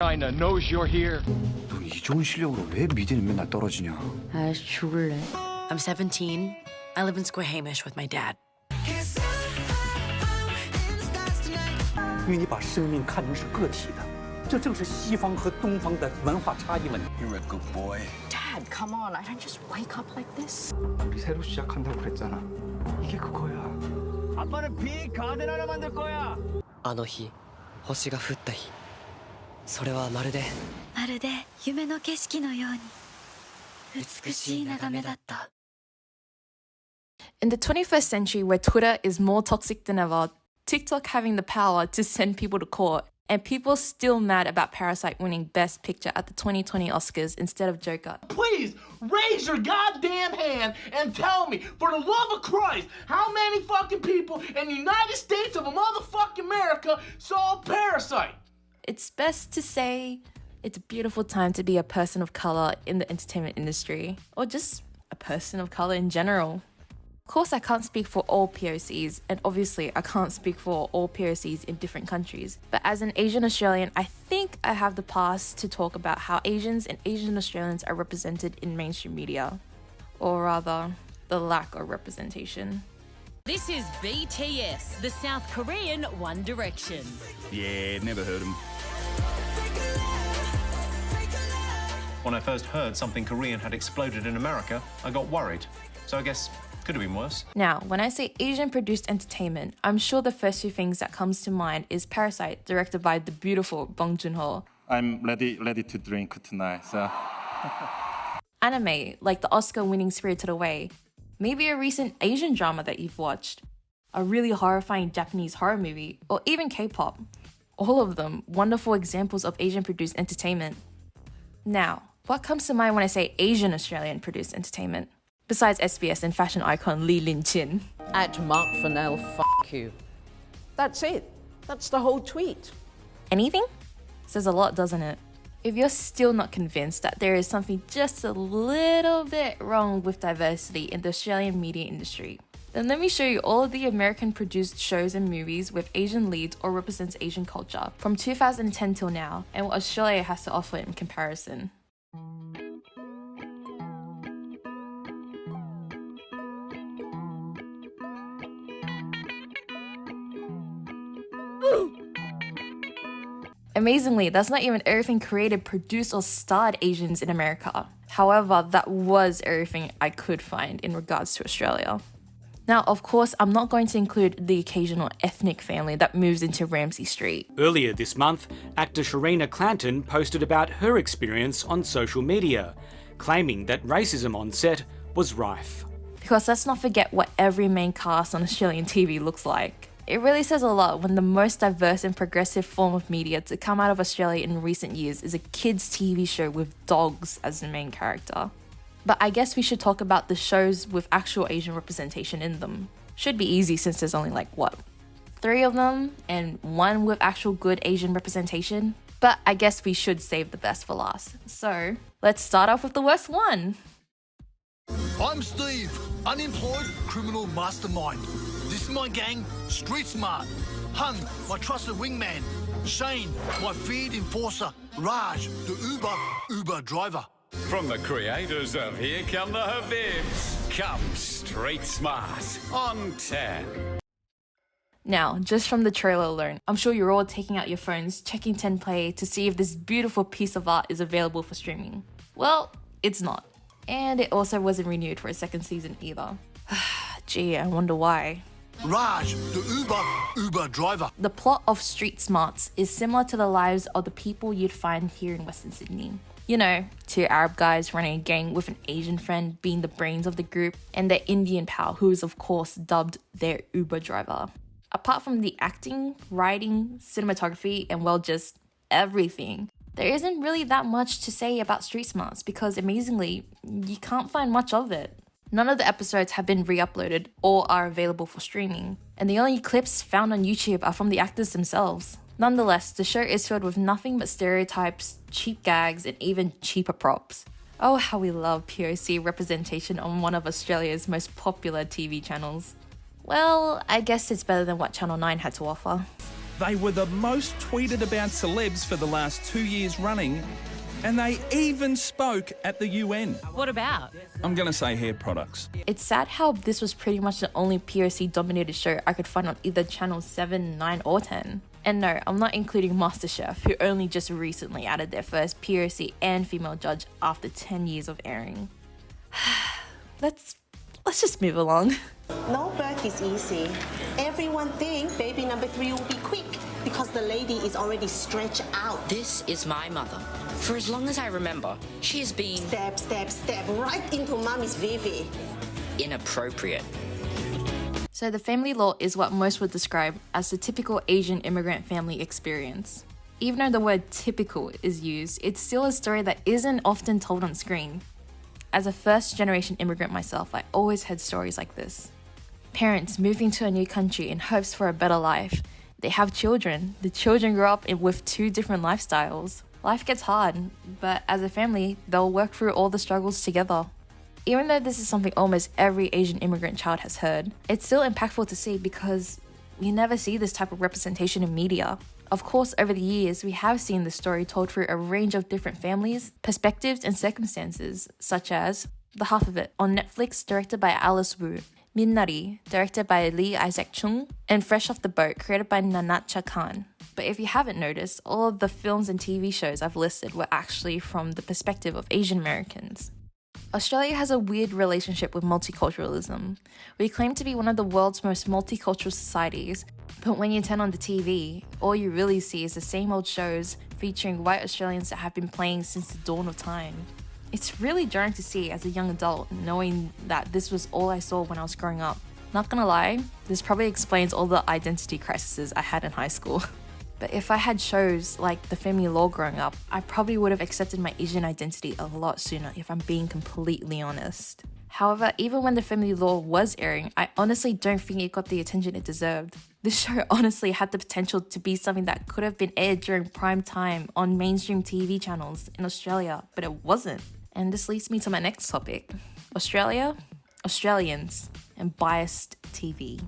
China knows you're here. 너 이 좋은 실력으로 왜 미대는 맨날 떨어지냐? 아, 죽을래. I'm 17. I live in Square Hamish with my dad. 因为你把生命看成是个体的，这正是西方和东方的文化差异问题。 You're a good boy. Dad, come on. I don't just wake up like this. 우리 새로 시작한다고 그랬잖아. 이게 그거야. 아빠는 빅 가든 하나 만들 거야. あの日星が降った日それはまるでまるで夢の景色のように美しい眺めだった。 In the 21st century, where Twitter is more toxic than ever, TikTok having the power to send people to court, and people still mad about Parasite winning Best Picture at the 2020 Oscars instead of Joker. Please raise your goddamn hand and tell me, for the love of Christ, how many fucking people in the United States of motherfucking America saw Parasite? It's best to say it's a beautiful time to be a person of color in the entertainment industry, or just a person of color in general. Of course, I can't speak for all POCs, and obviously I can't speak for all POCs in different countries. But as an Asian Australian, I think I have the pass to talk about how Asians and Asian Australians are represented in mainstream media, or rather, the lack of representation. This is BTS, the South Korean One Direction. Yeah, never heard him. When I first heard something Korean had exploded in America, I got worried. So I guess could have been worse. Now, when I say Asian-produced entertainment, I'm sure the first few things that comes to mind is Parasite, directed by the beautiful Bong Joon-ho. I'm ready to drink tonight. So. Anime, like the Oscar-winning Spirited Away. Maybe a recent Asian drama that you've watched. A really horrifying Japanese horror movie, or even K-pop. All of them wonderful examples of Asian-produced entertainment. Now, what comes to mind when I say Asian Australian-produced entertainment? Besides SBS and fashion icon Lee Lin Chin. At Mark Fennell, fuck you. That's it. That's the whole tweet. Anything? Says a lot, doesn't it? If you're still not convinced that there is something just a little bit wrong with diversity in the Australian media industry, then let me show you all of the American-produced shows and movies with Asian leads or represents Asian culture from 2010 till now, and what Australia has to offer in comparison. Amazingly, that's not even everything created, produced, or starred Asians in America. However, that was everything I could find in regards to Australia. Now, of course, I'm not going to include the occasional ethnic family that moves into Ramsay Street. Earlier this month, actor Sharina Clanton posted about her experience on social media, claiming that racism on set was rife. Because let's not forget what every main cast on Australian TV looks like. It really says a lot when the most diverse and progressive form of media to come out of Australia in recent years is a kids' TV show with dogs as the main character. But I guess we should talk about the shows with actual Asian representation in them. Should be easy since there's only 3 of them, and 1 with actual good Asian representation. But I guess we should save the best for last. So, let's start off with the worst one. I'm Steve, unemployed criminal mastermind. This is my gang, Street Smart. Hung, my trusted wingman. Shane, my feed enforcer. Raj, the Uber driver. From the creators of Here Come the Habibs, come Street Smart on 10. Now, just from the trailer alone, I'm sure you're all taking out your phones, checking 10 Play to see if this beautiful piece of art is available for streaming. Well, it's not. And it also wasn't renewed for a second season either. Gee, I wonder why. Raj, the Uber driver. The plot of Street Smarts is similar to the lives of the people you'd find here in Western Sydney. You know, 2 Arab guys running a gang with an Asian friend being the brains of the group, and their Indian pal who is of course dubbed their Uber driver. Apart from the acting, writing, cinematography, and well, just everything, there isn't really that much to say about Street Smarts because amazingly, you can't find much of it. None of the episodes have been re-uploaded or are available for streaming, and the only clips found on YouTube are from the actors themselves. Nonetheless, the show is filled with nothing but stereotypes, cheap gags, and even cheaper props. Oh, how we love POC representation on one of Australia's most popular TV channels. Well, I guess it's better than what Channel 9 had to offer. They were the most tweeted about celebs for the last 2 years running, and they even spoke at the UN. What about? I'm going to say hair products. It's sad how this was pretty much the only POC-dominated show I could find on either Channel 7, 9 or 10. And no, I'm not including MasterChef, who only just recently added their first POC and female judge after 10 years of airing. Let's just move along. No birth is easy. Everyone thinks baby number 3 will be quick because the lady is already stretched out. This is my mother. For as long as I remember, she has been... Step, step, step, right into mommy's Vivi. Inappropriate. So the family law is what most would describe as the typical Asian immigrant family experience. Even though the word typical is used, it's still a story that isn't often told on screen. As a first-generation immigrant myself, I always heard stories like this. Parents moving to a new country in hopes for a better life. They have children. The children grow up with 2 different lifestyles. Life gets hard, but as a family, they'll work through all the struggles together. Even though this is something almost every Asian immigrant child has heard, it's still impactful to see because we never see this type of representation in media. Of course, over the years, we have seen the story told through a range of different families, perspectives, and circumstances, such as The Half of It on Netflix, directed by Alice Wu, Minnari, directed by Lee Isaac Chung, and Fresh Off the Boat, created by Nanacha Khan. But if you haven't noticed, all of the films and TV shows I've listed were actually from the perspective of Asian Americans. Australia has a weird relationship with multiculturalism. We claim to be one of the world's most multicultural societies, but when you turn on the TV, all you really see is the same old shows featuring white Australians that have been playing since the dawn of time. It's really jarring to see as a young adult, knowing that this was all I saw when I was growing up. Not gonna lie, this probably explains all the identity crises I had in high school. But if I had shows like The Family Law growing up, I probably would have accepted my Asian identity a lot sooner, if I'm being completely honest. However, even when The Family Law was airing, I honestly don't think it got the attention it deserved. This show honestly had the potential to be something that could have been aired during prime time on mainstream TV channels in Australia, but it wasn't. And this leads me to my next topic: Australia, Australians, and biased TV.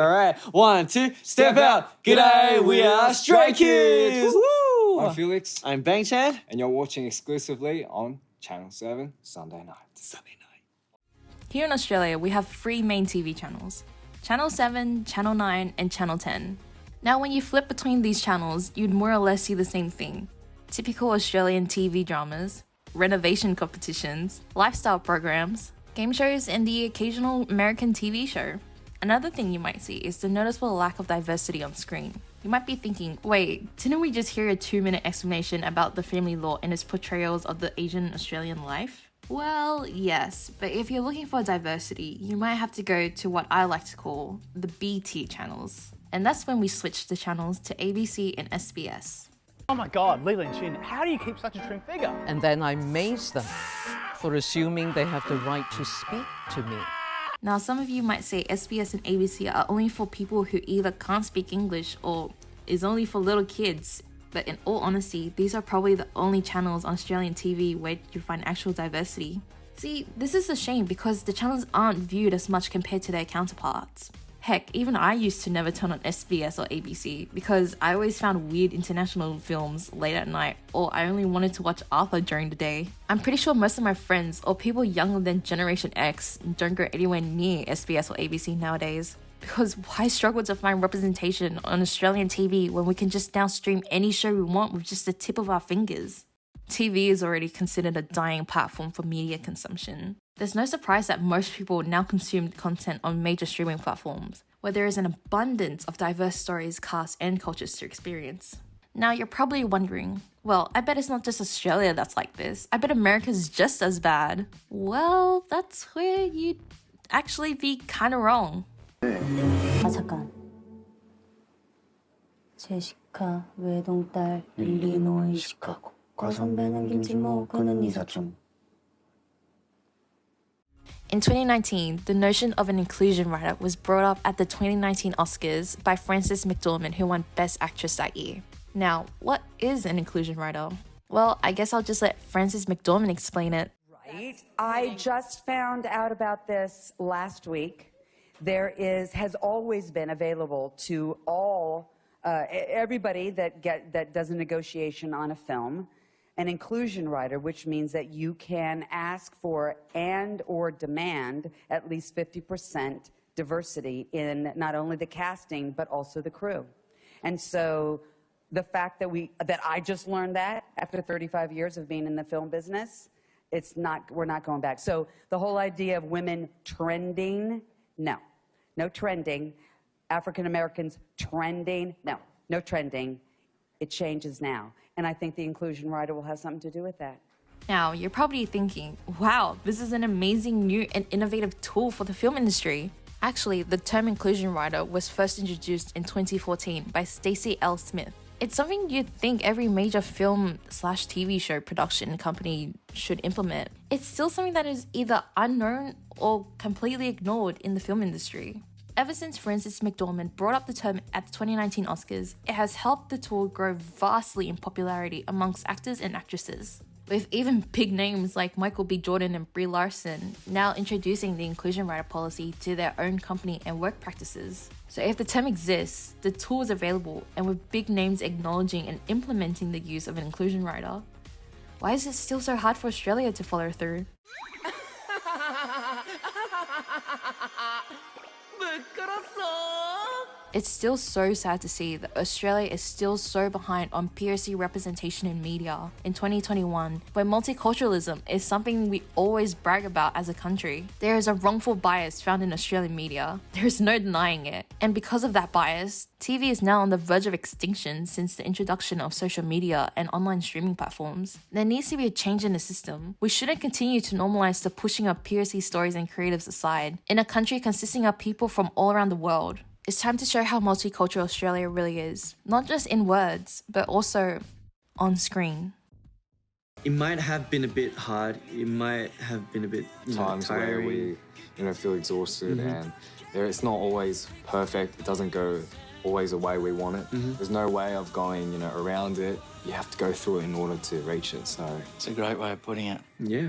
Alright, 1, 2, step out! G'day, we are Stray Kids! Woo! I'm Felix. I'm Bang Chan. And you're watching exclusively on Channel 7 Sunday night. Here in Australia, we have 3 main TV channels: Channel 7, Channel 9, and Channel 10. Now, when you flip between these channels, you'd more or less see the same thing. Typical Australian TV dramas, renovation competitions, lifestyle programs, game shows, and the occasional American TV show. Another thing you might see is the noticeable lack of diversity on screen. You might be thinking, wait, didn't we just hear a 2-minute explanation about The Family Law and its portrayals of the Asian Australian life? Well, yes, but if you're looking for diversity, you might have to go to what I like to call the B-tier channels. And that's when we switch the channels to ABC and SBS. Oh my God, Li Lin Chin, how do you keep such a trim figure? And then I maze them for assuming they have the right to speak to me. Now, some of you might say SBS and ABC are only for people who either can't speak English or is only for little kids. But in all honesty, these are probably the only channels on Australian TV where you find actual diversity. See, this is a shame because the channels aren't viewed as much compared to their counterparts. Heck, even I used to never turn on SBS or ABC because I always found weird international films late at night, or I only wanted to watch Arthur during the day. I'm pretty sure most of my friends or people younger than Generation X don't go anywhere near SBS or ABC nowadays. Because why struggle to find representation on Australian TV when we can just now stream any show we want with just the tip of our fingers? TV is already considered a dying platform for media consumption. There's no surprise that most people now consume content on major streaming platforms, where there is an abundance of diverse stories, casts, and cultures to experience. Now, you're probably wondering, well, I bet it's not just Australia that's like this. I bet America's just as bad. Well, that's where you'd actually be kind of wrong. 아 잠깐. 제시카 외동딸 일리노이 시카고 과선배는 김치모 그는 이사촌. In 2019, the notion of an inclusion writer was brought up at the 2019 Oscars by Frances McDormand, who won Best Actress that year. Now, what is an inclusion writer? Well, I guess I'll just let Frances McDormand explain it. Right. I just found out about this last week. There has always been available to all everybody that does a negotiation on a film, an inclusion rider, which means that you can ask for and or demand at least 50% diversity in not only the casting, but also the crew. And so the fact that I just learned that after 35 years of being in the film business, we're not going back. So the whole idea of women trending, no trending. African Americans trending, no trending. It changes now. And I think the inclusion rider will have something to do with that. Now, you're probably thinking, wow, this is an amazing new and innovative tool for the film industry. Actually, the term inclusion rider was first introduced in 2014 by Stacey L. Smith. It's something you'd think every major film/TV show production company should implement. It's still something that is either unknown or completely ignored in the film industry. Ever since Frances McDormand brought up the term at the 2019 Oscars, it has helped the tool grow vastly in popularity amongst actors and actresses, with even big names like Michael B. Jordan and Brie Larson now introducing the inclusion rider policy to their own company and work practices. So if the term exists, the tool is available, and with big names acknowledging and implementing the use of an inclusion rider, why is it still so hard for Australia to follow through? It's still so sad to see that Australia is still so behind on POC representation in media in 2021, where multiculturalism is something we always brag about as a country. There is a wrongful bias found in Australian media. There is no denying it. And because of that bias, TV is now on the verge of extinction since the introduction of social media and online streaming platforms. There needs to be a change in the system. We shouldn't continue to normalize the pushing of POC stories and creatives aside in a country consisting of people from all around the world. It's time to show how multicultural Australia really is, not just in words, but also on screen. It might have been a bit hard. It might have been a bit times tiring. where we, feel exhausted, and it's not always perfect. It doesn't go always the way we want it. There's no way of going, around it. You have to go through it in order to reach it. So it's a great way of putting it. Yeah.